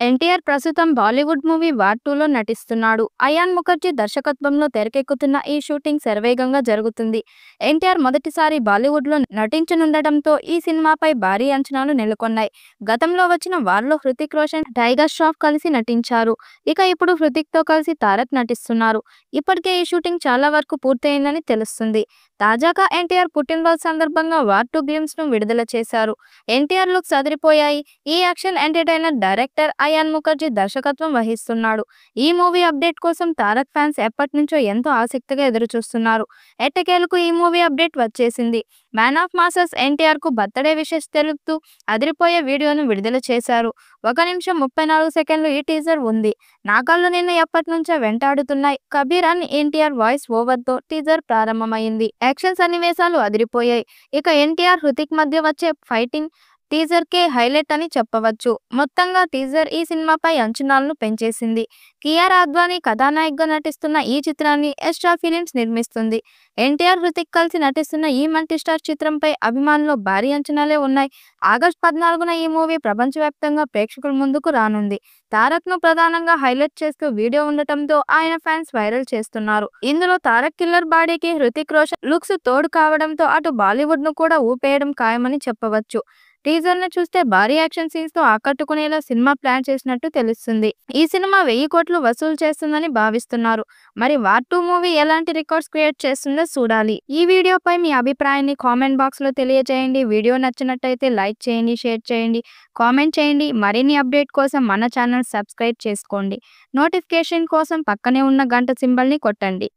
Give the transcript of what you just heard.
ఎన్టీఆర్ ప్రస్తుతం Bollywood movie war 2లో నటిస్తున్నాడు. అయాన్ ముఖర్జీ దర్శకత్వంలో తెరకెక్కుతున్న ఈ షూటింగ్ శరవేగంగా జరుగుతుంది. ఎన్టీఆర్ మొదటిసారి బాలీవుడ్లో నటించనుండటంతో ఈ సినిమాపై భారీ అంచనాలు నెలకొన్నాయి. గతంలో వచ్చిన వార్లో హృతిక్ రోషన్, టైగర్ ష్రాఫ్ కలిసి నటించారు. ఇక ఇప్పుడు హృతిక్తో కలిసి తారక్ నటిస్తున్నారు. ఇప్పటికే ఈ షూటింగ్ చాలా వరకు పూర్తయిందని తెలుస్తుంది. తాజాగా ఎన్టీఆర్ పుట్టినరోజు సందర్భంగా వార్ 2 గ్లిమ్స్ ను విడుదల చేశారు. ఎన్టీఆర్ లుక్స్ అదిరిపోయాయి. ఈ action entertainer director Ayan Mukherjee దర్శకత్వం వహిస్తున్నాడు. ఈ మూవీ అప్డేట్ కోసం తారక్ ఫ్యాన్స్ ఎప్పటినుంచో ఎంతో ఆసక్తిగా ఎదురుచూస్తున్నారు. ఎట్టకేలకు ఈ మూవీ అప్డేట్ వచ్చేసింది. మ్యాన్ ఆఫ్ మాసెస్ ఎన్టీఆర్ కు బర్త్డే విషెస్ తెలుపుతూ అదిరిపోయే వీడియోను విడుదల చేశారు. 1 నిమిషం 34 సెకండ్లు ఈ టీజర్ ఉంది. నా కళ్ళు నిన్ను ఎప్పటి నుంచో వెంటాడుతున్నాయి. కబీర్ అని ఎన్టీఆర్ వాయిస్ ఓవర్ తో టీజర్ ప్రారంభమైంది. యాక్షన్ సన్నివేశాలు అదిరిపోయాయి. ఇక ఎన్టీఆర్, హృతిక్ మధ్య వచ్చే ఫైటింగ్ టీజర్ కే హైలైట్ అని చెప్పవచ్చు. మొత్తంగా టీజర్ ఈ సినిమాపై అంచనాలను పెంచేసింది. కియారా అద్వానీ కథానాయికగా నటిస్తున్న ఈ చిత్రాన్ని ఎస్ట్రా ఫిలిమ్స్ నిర్మిస్తుంది. ఎన్టీఆర్, హృతిక్ కలిసి నటిస్తున్న ఈ మల్టీస్టార్ చిత్రంపై అభిమానుల్లో భారీ అంచనాలే ఉన్నాయి. ఆగస్టు 14న ఈ మూవీ ప్రపంచవ్యాప్తంగా ప్రేక్షకుల ముందుకు రానుంది. తారక్ ను ప్రధానంగా హైలైట్ చేస్తూ వీడియో ఉండటంతో ఆయన ఫ్యాన్స్ వైరల్ చేస్తున్నారు. ఇందులో తారక్ కిల్లర్ బాడీకి హృతిక్ రోషన్ లుక్స్ తోడు కావడంతో అటు బాలీవుడ్ ను కూడా ఊపేయడం ఖాయమని చెప్పవచ్చు. టీజర్ ను చూస్తే భారీ యాక్షన్ సీన్స్ తో ఆకట్టుకునేలా సినిమా ప్లాన్ చేసినట్టు తెలుస్తుంది. ఈ సినిమా 1000 కోట్లు వసూలు చేస్తుందని భావిస్తున్నారు. మరి వార్ 2 మూవీ ఎలాంటి రికార్డ్స్ క్రియేట్ చేస్తుందో చూడాలి. ఈ వీడియోపై మీ అభిప్రాయాన్ని కామెంట్ బాక్స్ లో తెలియజేయండి. వీడియో నచ్చినట్టయితే లైక్ చేయండి, షేర్ చేయండి, కామెంట్ చేయండి. మరిన్ని అప్డేట్ కోసం మన ఛానల్ సబ్స్క్రైబ్ చేసుకోండి. నోటిఫికేషన్ కోసం పక్కనే ఉన్న గంట సింబల్ ని కొట్టండి.